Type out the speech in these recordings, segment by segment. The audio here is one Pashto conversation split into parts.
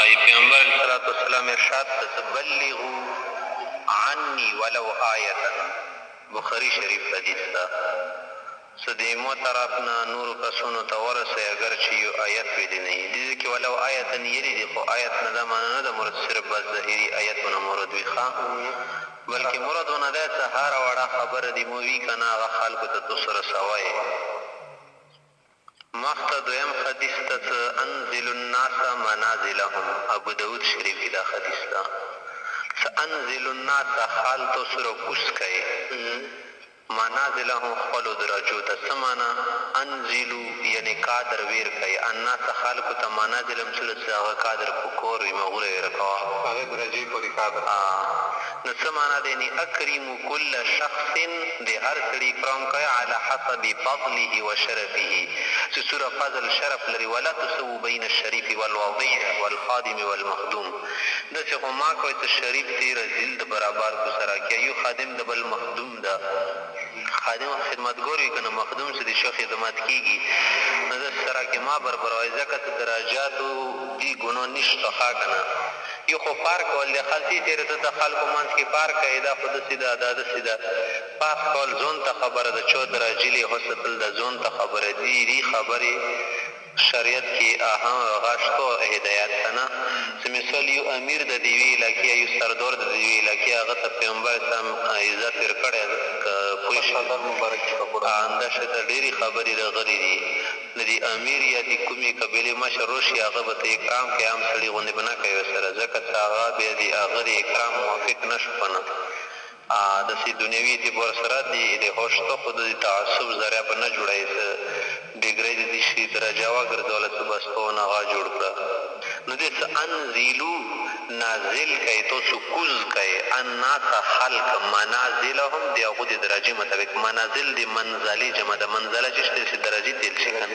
خی پیغمبر علیه الصلاة والسلام ارشاد ته بلغوا عني ولو آیتا بخاری شریف حدیث ده سدیمو طرف نه نورو کسونو ته ورسئ اگر چې یو آیت ویلی نه وي دې کې ولو آیتا یلی دي خو آیت نه دا معنی نه ده مراد صرف بس ظاهري آیتونه مراد وي ښه بلکې مرادونه دا څه هره وړه خبره دې مو وي که نه هغه خلکو ته تاسو رسوئ مخته دویم حدیث ته انزل الناس منازلهم ابو داود شریف کې دا حدیث ده انزل الناس حال تاسو را کوز کئ منازلهم خپلو درجو ته څه معنا انزلو یعنې قادر ویر کوي الناس خلکو ته منازل هم چې هغه قادر په کور وي مغوره یې راکوه هغې درجې پورې قادر نو څه معنا دی یعنې اکرمو کل شخص د هر سړي اکرام کوي علی حسب فضله و شرفه چې څومره فضل شرف لري ولا تسوو بین الشریف والوضیع والخادم والمخدوم داسې خو ما کوئ ته شریف دی رذیل د برابر کو سره کیا یو خادم د بل مخدوم ده خادم خدمتګار وي که نه مخدوم چې د ښه خدمت کېږي نو د سره کې ما برابروي ځکه ته درجاتو دي ګناه نشته ښه که نه یو خو پار کول دی خلصي تېرې ته د خلکو منځ کې پار کوي دا خو داسې ده دا داسې ده پاس کول ځون ته خبره ده چا درجې لی حسدل ده ځون ته خبره دي خبرې شریعت کې هغه شته هدایت ته نه چې مثال یو امیر د دې یوې علاقې یو سردار د دې یوې علاقې هغه ته پیغمبر اسلام عزت ورکړی پوه شئ همداسې ته ډېرې خبرې راغلي دي د دې امیر یا د کومې قبیلې مشر راشي هغه به ته اکرام کوي عام سړي غوندې به نه کوي ورسره ځکه چې هغه بیا د هغه د اکرام موافق نه شو که نه داسې دنیوي اعتبار سره د هوشته خو د تعصب ذریعه به نه جوړوي څه ډګرۍ د دې شي درجه وګرځوله څه بس په هغه جوړ کړه نو دې څه انزلو نازل کوي تاسو کوز کوي الناس خلق منازلهم د هغو د درجې مطابق منازل د منزلې جمع ده منزله چې شته درجې تیل شي که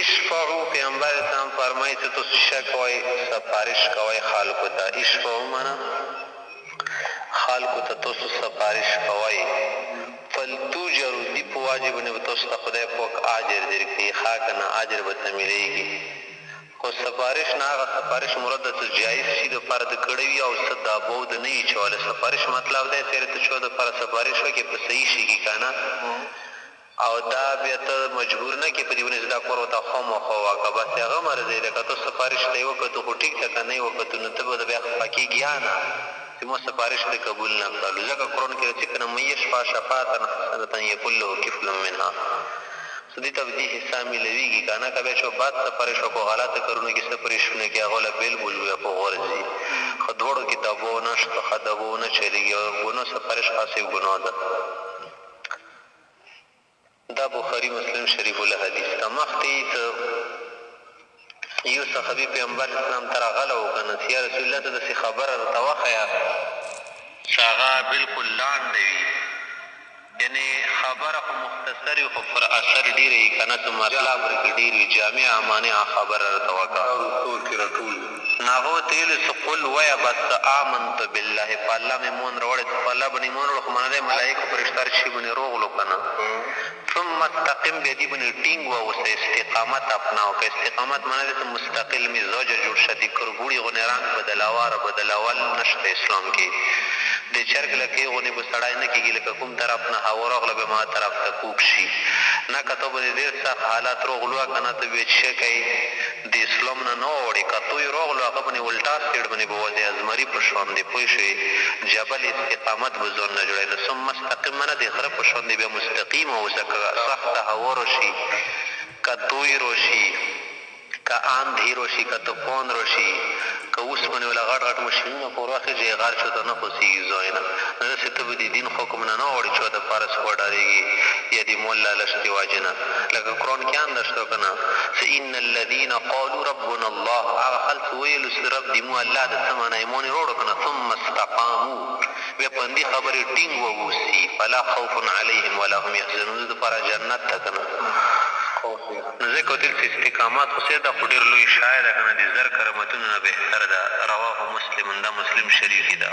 اشفعو پیغمبر اسلام فرمایي چې تاسو ښه کوئ سفارش کوئ خلکو ته اشفعو معنا خلکو ته تاسو سفارش کوئ فلتوجرو دی په واجب نه به تاسو ته خدای پاک اجر درکړي ښه که نه اجر به ته میلیږي خو سفارش نه هغه سفارش مراد ده چې جایز شي دپاره د کړی وي او څه دابو د نه وي چولی سفارش مطلب دی چېرې ته چا دپاره سفارش وکړې په صحیح شي کې که نه او دا بیا ته مجبور نه کې په دې ونې زه دا کور ورته خامخا وکړه بس هغه مرضی دی که ته سفارش ته یې وکړو خو ټیک ده که نه یې وکړو نو ته به د بیا خفه کېږي یا نه چې ما سفارش دې قبول نه کړلو ځکه قرآن کې راځي که نه من یشفع شفاعة حسنة یکن له کفل منها دې ته به دې حصه میلوېږي که نه که بیا چې بعد سفارش وکړو غلطه کارونو کې سفارشونه کې هغه له بیل بول بیا په غورځي خو دواړو کې دباو نه شته ښه دباو نه چلېږي او ګناه سفارش خاصې ګناه ده دا بخاري مسلم شریف الحدیث ته مخکې یو صحابي پیغمبر اسلام ته راغلی و که نه چې یا رسول الله ته داسې خبره راته وښیه چې هغه بلکل لانډه وي یعنې خبره خو مختصر وي خو پر اثر ډېره وي که نه څه مطلب ورکې ډېر وي جامعه مانعه خبره راته وکړه نو هغه ورته ویلو چې قل ویه بس آمنت بالله په الله مې ایمان راوړی په الله باندې ایمان راوړو خو معنی دی ملایکو فرشته هر شي باندې روغلو که نه ثم استقم بیا دې باندې ټینګ واوسه استقامت اپناو که استقامت معنی دی چې مستقل مزاجه جوړ شه د کربوړي غوندې رنګ بدلواره بدلول نشته اسلام کې د چرګ لکې غوندې به سړی نه کېږي لکه کوم طرف نه هوا راغله بیا ما طرف ته کوږ شي نه که ته به د ډېر سخت حالات راغلو که نه ته بیا چې ښه کوي د اسلام نه نه واوړې که ته یې راغلو هغه باندې الټا سیډ باندې به وځې ازمري په شان دی پوه شوې جبل استقامت به ځان نه جوړوي نو ثم مستقیم نه د غره په شان دی بیا مستقیم اوسه که سخته هوا راشي که دوی راشي که آندهی راشي که طوفان راشي که اوسپنې والا غټ غټ ماشینونه په ور واخېږي غر چاته نه خوځېږي ځای نه نو داسې ته به د دین حکم نه نه غواړې چا دپاره څه وډارېږي یا د مول لالچ د واجې نه لکه قرآن کې هم ده شته که نه چې ان الذین قالوا ربنا الله هغه خلک ویلو چې رب دې مو الله د څه معنا ایمان یې راوړو که نه ثم استقامو بیا په همدې خبرې ټینګ واوسي فلا خوف علیهم ولا هم یحزنون د دپاره جنت ته که نه نو ځکه وتل چې استقامت خو دا خو ډېر لوی شی ده که نه د زر کرامتونو نه بهتر ده رواه مسلم دا مسلم شریف ده